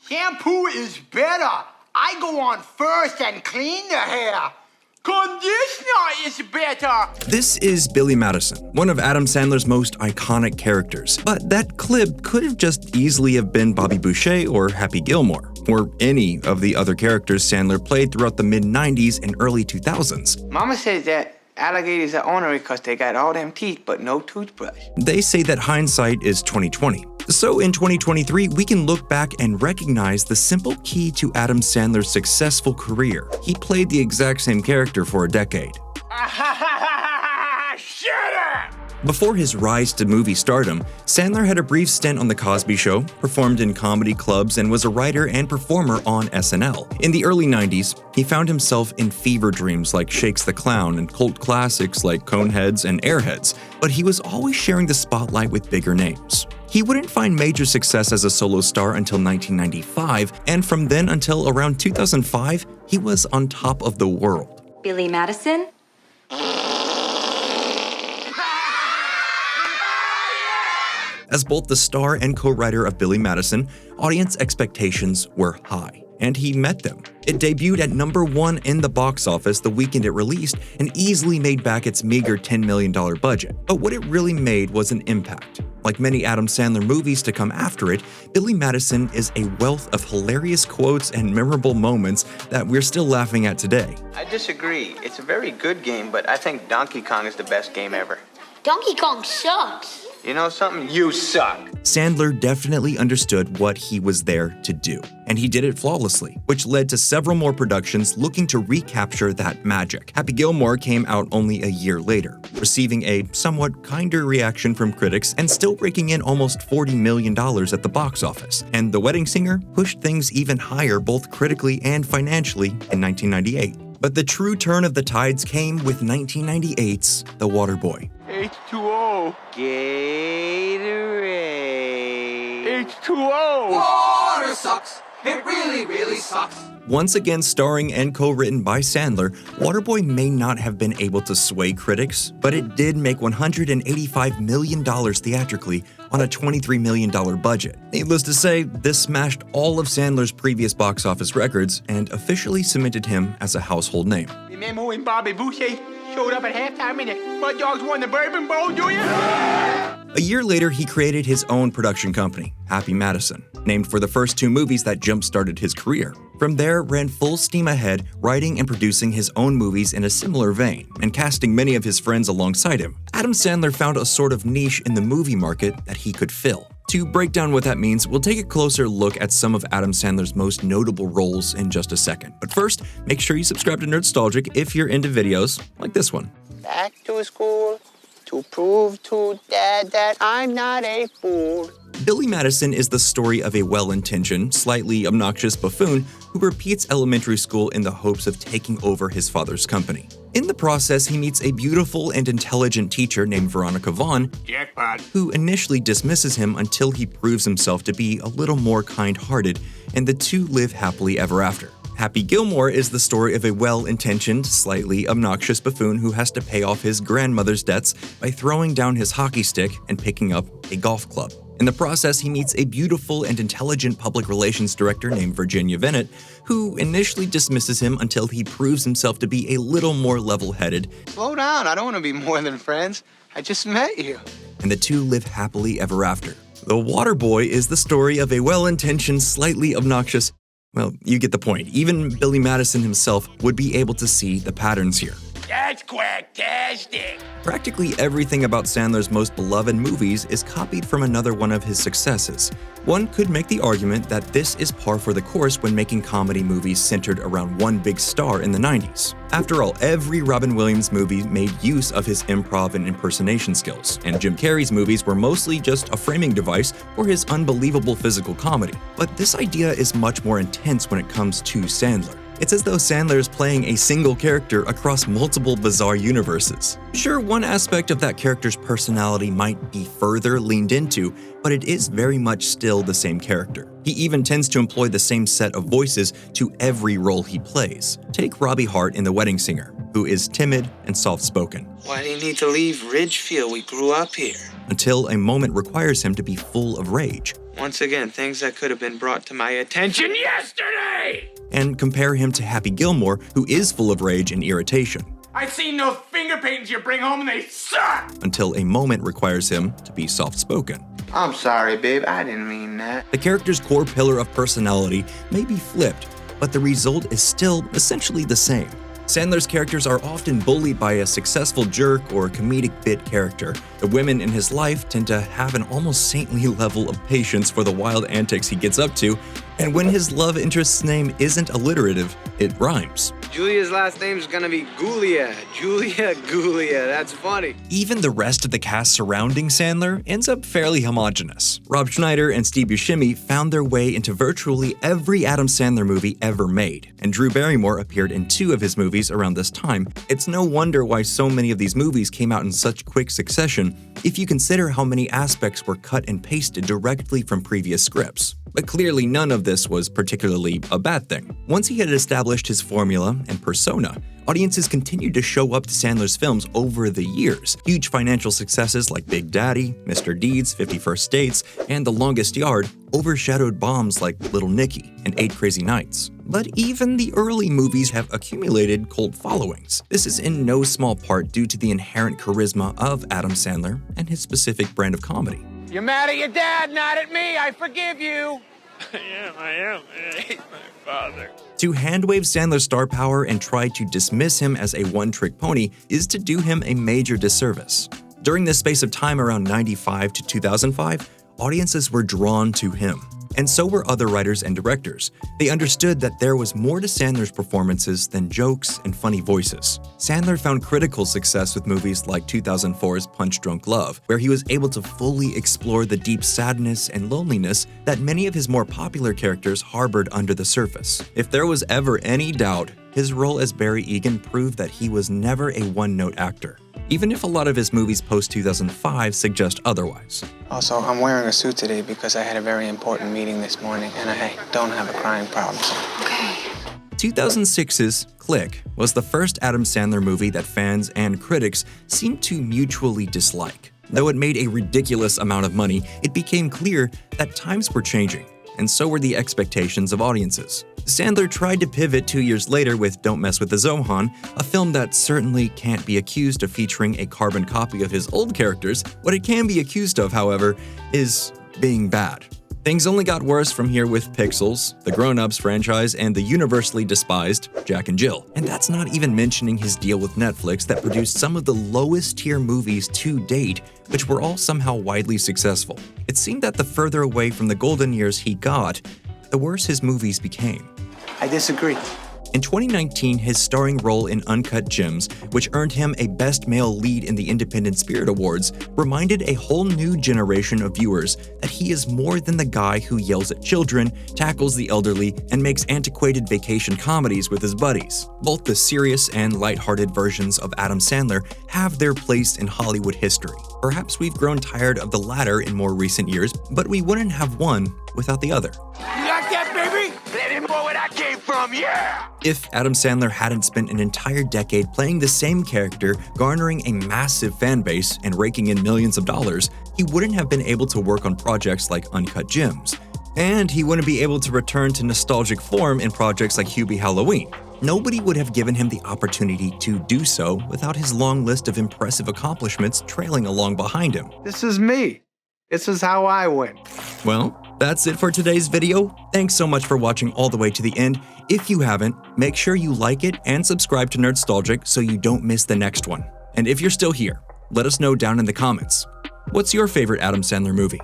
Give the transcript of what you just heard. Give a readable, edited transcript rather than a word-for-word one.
Shampoo is better. I go on first and clean the hair. Conditioner is better. This is Billy Madison, one of Adam Sandler's most iconic characters. But that clip could have just easily have been Bobby Boucher or Happy Gilmore, or any of the other characters Sandler played throughout the mid-90s and early 2000s. Mama says that alligators are ornery because they got all them teeth but no toothbrush. They say that hindsight is 20/20. So in 2023, we can look back and recognize the simple key to Adam Sandler's successful career. He played the exact same character for a decade. Shut up! Before his rise to movie stardom, Sandler had a brief stint on The Cosby Show, performed in comedy clubs, and was a writer and performer on SNL. In the early 90s, he found himself in fever dreams like Shakes the Clown and cult classics like Coneheads and Airheads, but he was always sharing the spotlight with bigger names. He wouldn't find major success as a solo star until 1995, and from then until around 2005, he was on top of the world. Billy Madison? As both the star and co-writer of Billy Madison, audience expectations were high, and he met them. It debuted at #1 in the box office the weekend it released and easily made back its meager $10 million budget. But what it really made was an impact. Like many Adam Sandler movies to come after it, Billy Madison is a wealth of hilarious quotes and memorable moments that we're still laughing at today. I disagree. It's a very good game, but I think Donkey Kong is the best game ever. Donkey Kong sucks. You know something? You suck. Sandler definitely understood what he was there to do, and he did it flawlessly, which led to several more productions looking to recapture that magic. Happy Gilmore came out only a year later, receiving a somewhat kinder reaction from critics and still breaking in almost $40 million at the box office. And The Wedding Singer pushed things even higher both critically and financially in 1998. But the true turn of the tides came with 1998's The Waterboy. H2O. Gatorade. H2O. Water sucks. It really, really sucks. Once again starring and co-written by Sandler, Waterboy may not have been able to sway critics, but it did make $185 million theatrically on a $23 million budget. Needless to say, this smashed all of Sandler's previous box office records and officially cemented him as a household name. Remember when Bobby Boucher showed up at halftime and the Mud Dogs won the Bourbon Bowl, do you? A year later, he created his own production company, Happy Madison, named for the first two movies that jump-started his career. From there, ran full steam ahead, writing and producing his own movies in a similar vein, and casting many of his friends alongside him. Adam Sandler found a sort of niche in the movie market that he could fill. To break down what that means, we'll take a closer look at some of Adam Sandler's most notable roles in just a second. But first, make sure you subscribe to Nerdstalgic if you're into videos like this one. Back to school to prove to Dad that I'm not a fool. Billy Madison is the story of a well-intentioned, slightly obnoxious buffoon who repeats elementary school in the hopes of taking over his father's company. In the process, he meets a beautiful and intelligent teacher named Veronica Vaughn, Jackpot. who initially dismisses him until he proves himself to be a little more kind-hearted, and the two live happily ever after. Happy Gilmore is the story of a well-intentioned, slightly obnoxious buffoon who has to pay off his grandmother's debts by throwing down his hockey stick and picking up a golf club. In the process, he meets a beautiful and intelligent public relations director named Virginia Bennett, who initially dismisses him until he proves himself to be a little more level-headed. Slow down. I don't want to be more than friends. I just met you. And the two live happily ever after. The Waterboy is the story of a well-intentioned, slightly obnoxious... Well, you get the point. Even Billy Madison himself would be able to see the patterns here. That's quacktastic. Practically everything about Sandler's most beloved movies is copied from another one of his successes. One could make the argument that this is par for the course when making comedy movies centered around one big star in the 90s. After all, every Robin Williams movie made use of his improv and impersonation skills, and Jim Carrey's movies were mostly just a framing device for his unbelievable physical comedy. But this idea is much more intense when it comes to Sandler. It's as though Sandler is playing a single character across multiple bizarre universes. Sure, one aspect of that character's personality might be further leaned into, but it is very much still the same character. He even tends to employ the same set of voices to every role he plays. Take Robbie Hart in The Wedding Singer, who is timid and soft-spoken. Why do you need to leave Ridgefield? We grew up here. Until a moment requires him to be full of rage. Once again, things that could have been brought to my attention yesterday! And compare him to Happy Gilmore, who is full of rage and irritation. I seen those finger paintings you bring home and they suck! Until a moment requires him to be soft-spoken. I'm sorry, babe. I didn't mean that. The character's core pillar of personality may be flipped, but the result is still essentially the same. Sandler's characters are often bullied by a successful jerk or comedic bit character. The women in his life tend to have an almost saintly level of patience for the wild antics he gets up to, and when his love interest's name isn't alliterative, it rhymes. Julia's last name's gonna be Gulia. Julia Gulia, that's funny. Even the rest of the cast surrounding Sandler ends up fairly homogenous. Rob Schneider and Steve Buscemi found their way into virtually every Adam Sandler movie ever made, and Drew Barrymore appeared in 2 of his movies around this time. It's no wonder why so many of these movies came out in such quick succession if you consider how many aspects were cut and pasted directly from previous scripts. But clearly none of this was particularly a bad thing. Once he had established his formula and persona, audiences continued to show up to Sandler's films over the years. Huge financial successes like Big Daddy, Mr. Deeds, 50 First Dates, and The Longest Yard overshadowed bombs like Little Nicky and 8 Crazy Nights. But even the early movies have accumulated cult followings. This is in no small part due to the inherent charisma of Adam Sandler and his specific brand of comedy. You're mad at your dad, not at me. I forgive you. I am. I hate my father. To handwave Sandler's star power and try to dismiss him as a one-trick pony is to do him a major disservice. During this space of time around 95 to 2005, audiences were drawn to him. And so were other writers and directors. They understood that there was more to Sandler's performances than jokes and funny voices. Sandler found critical success with movies like 2004's Punch Drunk Love, where he was able to fully explore the deep sadness and loneliness that many of his more popular characters harbored under the surface. If there was ever any doubt, his role as Barry Egan proved that he was never a one-note actor, even if a lot of his movies post-2005 suggest otherwise. Also, I'm wearing a suit today because I had a very important meeting this morning and I don't have a crying problem. Okay. 2006's Click was the first Adam Sandler movie that fans and critics seemed to mutually dislike. Though it made a ridiculous amount of money, it became clear that times were changing, and so were the expectations of audiences. Sandler tried to pivot 2 years later with Don't Mess with the Zohan, a film that certainly can't be accused of featuring a carbon copy of his old characters. What it can be accused of, however, is being bad. Things only got worse from here with Pixels, the Grown Ups franchise, and the universally despised Jack and Jill. And that's not even mentioning his deal with Netflix that produced some of the lowest tier movies to date, which were all somehow widely successful. It seemed that the further away from the golden years he got, the worse his movies became. I disagree. In 2019, his starring role in Uncut Gems, which earned him a Best Male Lead in the Independent Spirit Awards, reminded a whole new generation of viewers that he is more than the guy who yells at children, tackles the elderly, and makes antiquated vacation comedies with his buddies. Both the serious and lighthearted versions of Adam Sandler have their place in Hollywood history. Perhaps we've grown tired of the latter in more recent years, but we wouldn't have one without the other. You like that, baby? Let him know where that came from, yeah! If Adam Sandler hadn't spent an entire decade playing the same character, garnering a massive fan base and raking in millions of dollars, he wouldn't have been able to work on projects like Uncut Gems. And he wouldn't be able to return to nostalgic form in projects like Hubie Halloween. Nobody would have given him the opportunity to do so without his long list of impressive accomplishments trailing along behind him. This is me. This is how I win. Well, that's it for today's video. Thanks so much for watching all the way to the end. If you haven't, make sure you like it and subscribe to Nerdstalgic so you don't miss the next one. And if you're still here, let us know down in the comments. What's your favorite Adam Sandler movie?